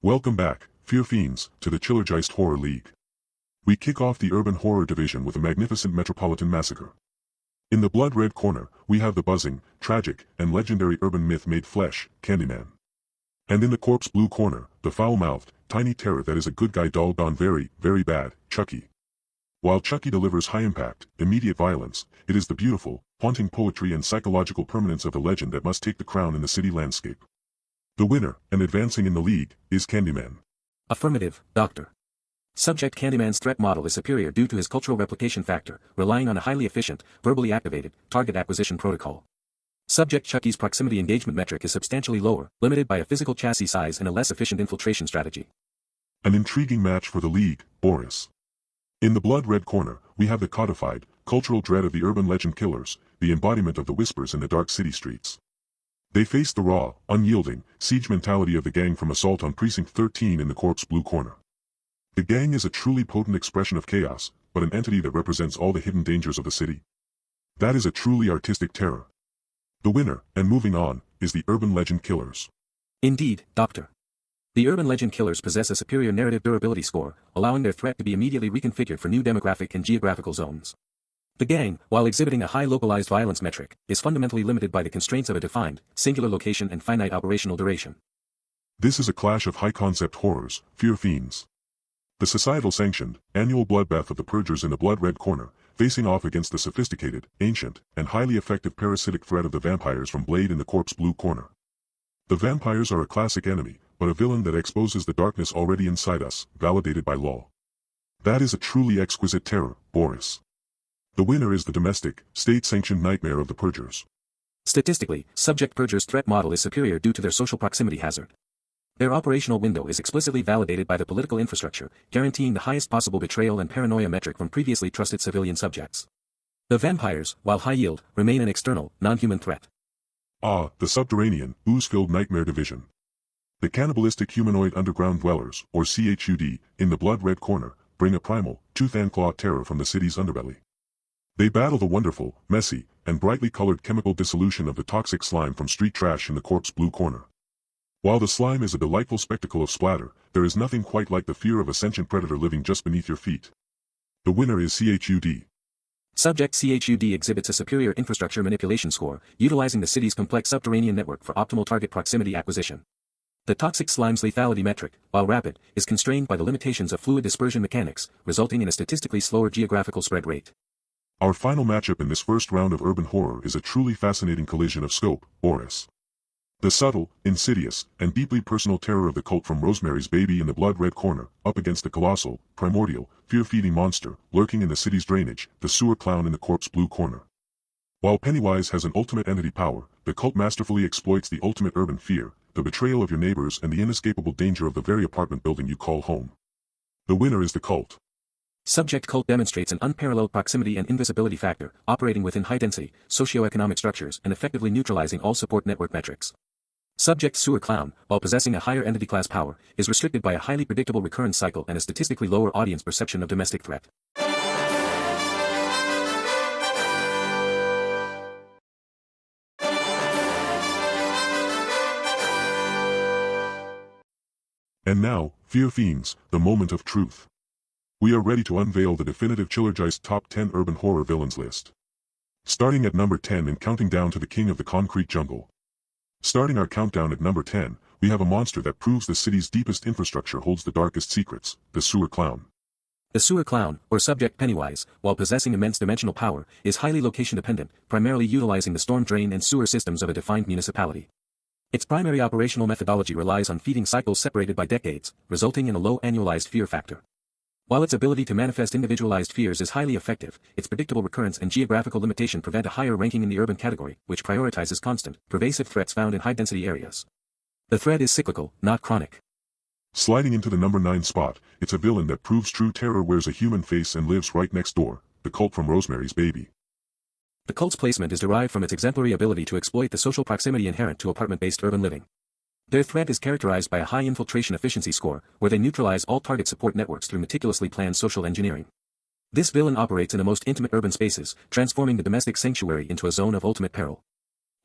Welcome back, Fear Fiends, to the Chillergeist Horror League. We kick off the urban horror division with a magnificent metropolitan massacre. In the blood-red corner, we have the buzzing, tragic, and legendary urban myth made flesh, Candyman. And in the corpse blue corner, the foul-mouthed, tiny terror that is a good guy doll gone very, very bad, Chucky. While Chucky delivers high-impact, immediate violence, it is the beautiful, haunting poetry and psychological permanence of the legend that must take the crown in the city landscape. The winner, and advancing in the league, is Candyman. Affirmative, Doctor. Subject Candyman's threat model is superior due to his cultural replication factor, relying on a highly efficient, verbally activated, target acquisition protocol. Subject Chucky's proximity engagement metric is substantially lower, limited by a physical chassis size and a less efficient infiltration strategy. An intriguing match for the league, Boris. In the blood-red corner, we have the codified, cultural dread of the urban legend killers, the embodiment of the whispers in the dark city streets. They face the raw, unyielding, siege mentality of the gang from Assault on Precinct 13 in the corpse blue corner. The gang is a truly potent expression of chaos, but an entity that represents all the hidden dangers of the city. That is a truly artistic terror. The winner, and moving on, is the urban legend killers. Indeed, Doctor. The urban legend killers possess a superior narrative durability score, allowing their threat to be immediately reconfigured for new demographic and geographical zones. The gang, while exhibiting a high localized violence metric, is fundamentally limited by the constraints of a defined, singular location and finite operational duration. This is a clash of high-concept horrors, Fear Fiends. The societal-sanctioned, annual bloodbath of the Purgers in the blood-red corner, facing off against the sophisticated, ancient, and highly effective parasitic threat of the vampires from Blade in the corpse blue corner. The vampires are a classic enemy, but a villain that exposes the darkness already inside us, validated by law. That is a truly exquisite terror, Boris. The winner is the domestic, state-sanctioned nightmare of the Purgers. Statistically, Subject Purger's threat model is superior due to their social proximity hazard. Their operational window is explicitly validated by the political infrastructure, guaranteeing the highest possible betrayal and paranoia metric from previously trusted civilian subjects. The vampires, while high-yield, remain an external, non-human threat. Ah, the subterranean, ooze-filled nightmare division. The cannibalistic humanoid underground dwellers, or C.H.U.D, in the blood-red corner, bring a primal, tooth-and-claw terror from the city's underbelly. They battle the wonderful, messy, and brightly colored chemical dissolution of the toxic slime from street trash in the corpse blue corner. While the slime is a delightful spectacle of splatter, there is nothing quite like the fear of a sentient predator living just beneath your feet. The winner is C.H.U.D. Subject C.H.U.D exhibits a superior infrastructure manipulation score, utilizing the city's complex subterranean network for optimal target proximity acquisition. The toxic slime's lethality metric, while rapid, is constrained by the limitations of fluid dispersion mechanics, resulting in a statistically slower geographical spread rate. Our final matchup in this first round of urban horror is a truly fascinating collision of scope, Boris. The subtle, insidious, and deeply personal terror of the cult from Rosemary's Baby in the blood-red corner, up against the colossal, primordial, fear-feeding monster, lurking in the city's drainage, the sewer clown in the corpse blue corner. While Pennywise has an ultimate entity power, the cult masterfully exploits the ultimate urban fear, the betrayal of your neighbors and the inescapable danger of the very apartment building you call home. The winner is the cult. Subject Cult demonstrates an unparalleled proximity and invisibility factor, operating within high-density, socioeconomic structures and effectively neutralizing all support network metrics. Subject Sewer Clown, while possessing a higher entity class power, is restricted by a highly predictable recurrence cycle and a statistically lower audience perception of domestic threat. And now, Fear Fiends, the moment of truth. We are ready to unveil the definitive Chillergeist Top 10 Urban Horror Villains list. Starting at number 10 and counting down to the king of the concrete jungle. Starting our countdown at number 10, we have a monster that proves the city's deepest infrastructure holds the darkest secrets, the Sewer Clown. The Sewer Clown, or Subject Pennywise, while possessing immense dimensional power, is highly location-dependent, primarily utilizing the storm drain and sewer systems of a defined municipality. Its primary operational methodology relies on feeding cycles separated by decades, resulting in a low annualized fear factor. While its ability to manifest individualized fears is highly effective, its predictable recurrence and geographical limitation prevent a higher ranking in the urban category, which prioritizes constant, pervasive threats found in high-density areas. The threat is cyclical, not chronic. Sliding into the number 9 spot, it's a villain that proves true terror wears a human face and lives right next door, the cult from Rosemary's Baby. The cult's placement is derived from its exemplary ability to exploit the social proximity inherent to apartment-based urban living. Their threat is characterized by a high infiltration efficiency score, where they neutralize all target support networks through meticulously planned social engineering. This villain operates in the most intimate urban spaces, transforming the domestic sanctuary into a zone of ultimate peril.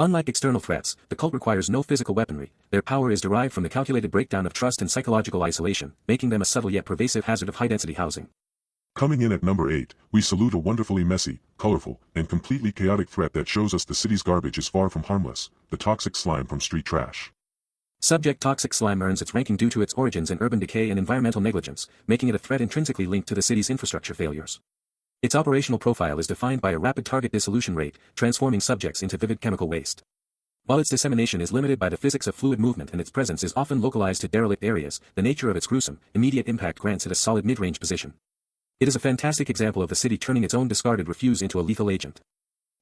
Unlike external threats, the cult requires no physical weaponry. Their power is derived from the calculated breakdown of trust and psychological isolation, making them a subtle yet pervasive hazard of high-density housing. Coming in at number 8, we salute a wonderfully messy, colorful, and completely chaotic threat that shows us the city's garbage is far from harmless, the toxic slime from street trash. Subject toxic slime earns its ranking due to its origins in urban decay and environmental negligence, making it a threat intrinsically linked to the city's infrastructure failures. Its operational profile is defined by a rapid target dissolution rate, transforming subjects into vivid chemical waste. While its dissemination is limited by the physics of fluid movement and its presence is often localized to derelict areas, the nature of its gruesome, immediate impact grants it a solid mid-range position. It is a fantastic example of the city turning its own discarded refuse into a lethal agent.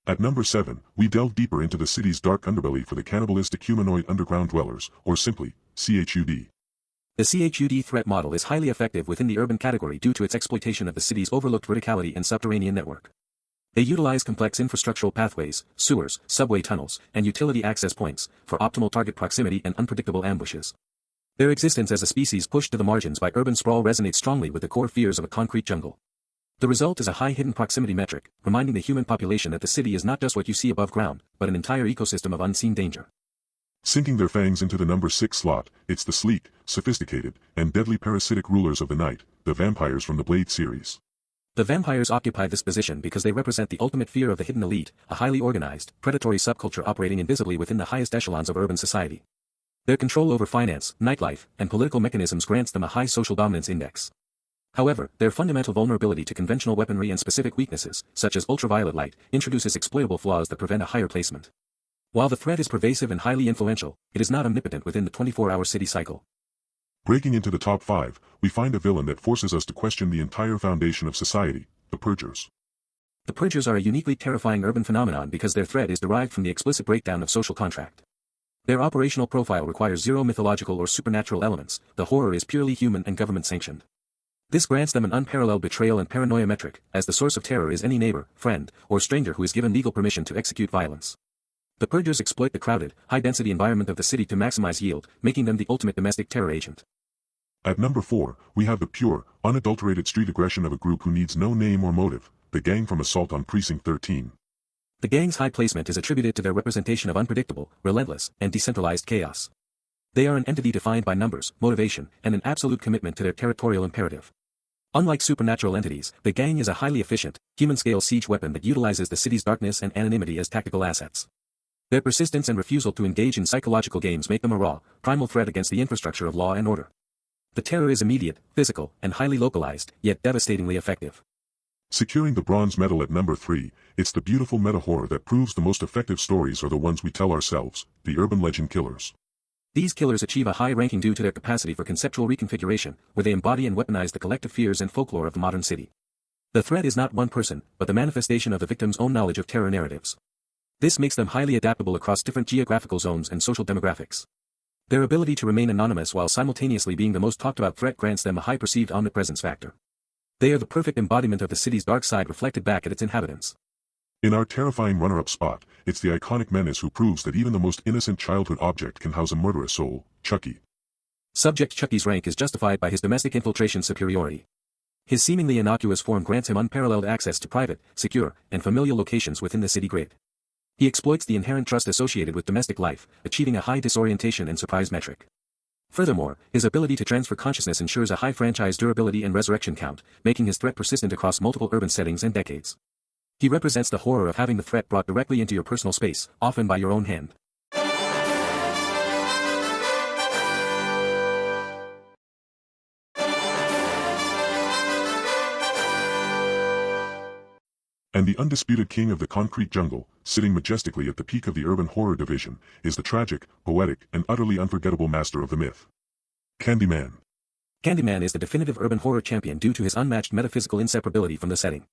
At number 7, we delve deeper into the city's dark underbelly for the cannibalistic humanoid underground dwellers, or simply, C.H.U.D. The C.H.U.D threat model is highly effective within the urban category due to its exploitation of the city's overlooked verticality and subterranean network. They utilize complex infrastructural pathways, sewers, subway tunnels, and utility access points, for optimal target proximity and unpredictable ambushes. Their existence as a species pushed to the margins by urban sprawl resonates strongly with the core fears of a concrete jungle. The result is a high hidden proximity metric, reminding the human population that the city is not just what you see above ground, but an entire ecosystem of unseen danger. Sinking their fangs into the number 6 slot, it's the sleek, sophisticated, and deadly parasitic rulers of the night, the vampires from the Blade series. The vampires occupy this position because they represent the ultimate fear of the hidden elite, a highly organized, predatory subculture operating invisibly within the highest echelons of urban society. Their control over finance, nightlife, and political mechanisms grants them a high social dominance index. However, their fundamental vulnerability to conventional weaponry and specific weaknesses, such as ultraviolet light, introduces exploitable flaws that prevent a higher placement. While the threat is pervasive and highly influential, it is not omnipotent within the 24-hour city cycle. Breaking into the top 5, we find a villain that forces us to question the entire foundation of society, the Purgers. The Purgers are a uniquely terrifying urban phenomenon because their threat is derived from the explicit breakdown of social contract. Their operational profile requires zero mythological or supernatural elements, the horror is purely human and government-sanctioned. This grants them an unparalleled betrayal and paranoia metric, as the source of terror is any neighbor, friend, or stranger who is given legal permission to execute violence. The Purgers exploit the crowded, high-density environment of the city to maximize yield, making them the ultimate domestic terror agent. At number 4, we have the pure, unadulterated street aggression of a group who needs no name or motive, the gang from Assault on Precinct 13. The gang's high placement is attributed to their representation of unpredictable, relentless, and decentralized chaos. They are an entity defined by numbers, motivation, and an absolute commitment to their territorial imperative. Unlike supernatural entities, the gang is a highly efficient, human-scale siege weapon that utilizes the city's darkness and anonymity as tactical assets. Their persistence and refusal to engage in psychological games make them a raw, primal threat against the infrastructure of law and order. The terror is immediate, physical, and highly localized, yet devastatingly effective. Securing the bronze medal at number 3, it's the beautiful meta-horror that proves the most effective stories are the ones we tell ourselves, the urban legend killers. These killers achieve a high ranking due to their capacity for conceptual reconfiguration, where they embody and weaponize the collective fears and folklore of the modern city. The threat is not one person, but the manifestation of the victim's own knowledge of terror narratives. This makes them highly adaptable across different geographical zones and social demographics. Their ability to remain anonymous while simultaneously being the most talked about threat grants them a high perceived omnipresence factor. They are the perfect embodiment of the city's dark side reflected back at its inhabitants. In our terrifying runner-up spot, it's the iconic menace who proves that even the most innocent childhood object can house a murderous soul, Chucky. Subject Chucky's rank is justified by his domestic infiltration superiority. His seemingly innocuous form grants him unparalleled access to private, secure, and familial locations within the city grid. He exploits the inherent trust associated with domestic life, achieving a high disorientation and surprise metric. Furthermore, his ability to transfer consciousness ensures a high franchise durability and resurrection count, making his threat persistent across multiple urban settings and decades. He represents the horror of having the threat brought directly into your personal space, often by your own hand. And the undisputed king of the concrete jungle, sitting majestically at the peak of the urban horror division, is the tragic, poetic, and utterly unforgettable master of the myth. Candyman. Candyman is the definitive urban horror champion due to his unmatched metaphysical inseparability from the setting.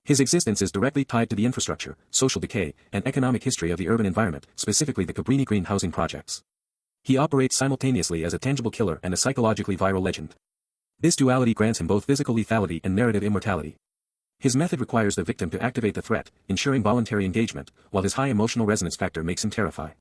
His existence is directly tied to the infrastructure, social decay, and economic history of the urban environment, specifically the Cabrini Green housing projects. He operates simultaneously as a tangible killer and a psychologically viral legend. This duality grants him both physical lethality and narrative immortality. His method requires the victim to activate the threat, ensuring voluntary engagement, while his high emotional resonance factor makes him terrify.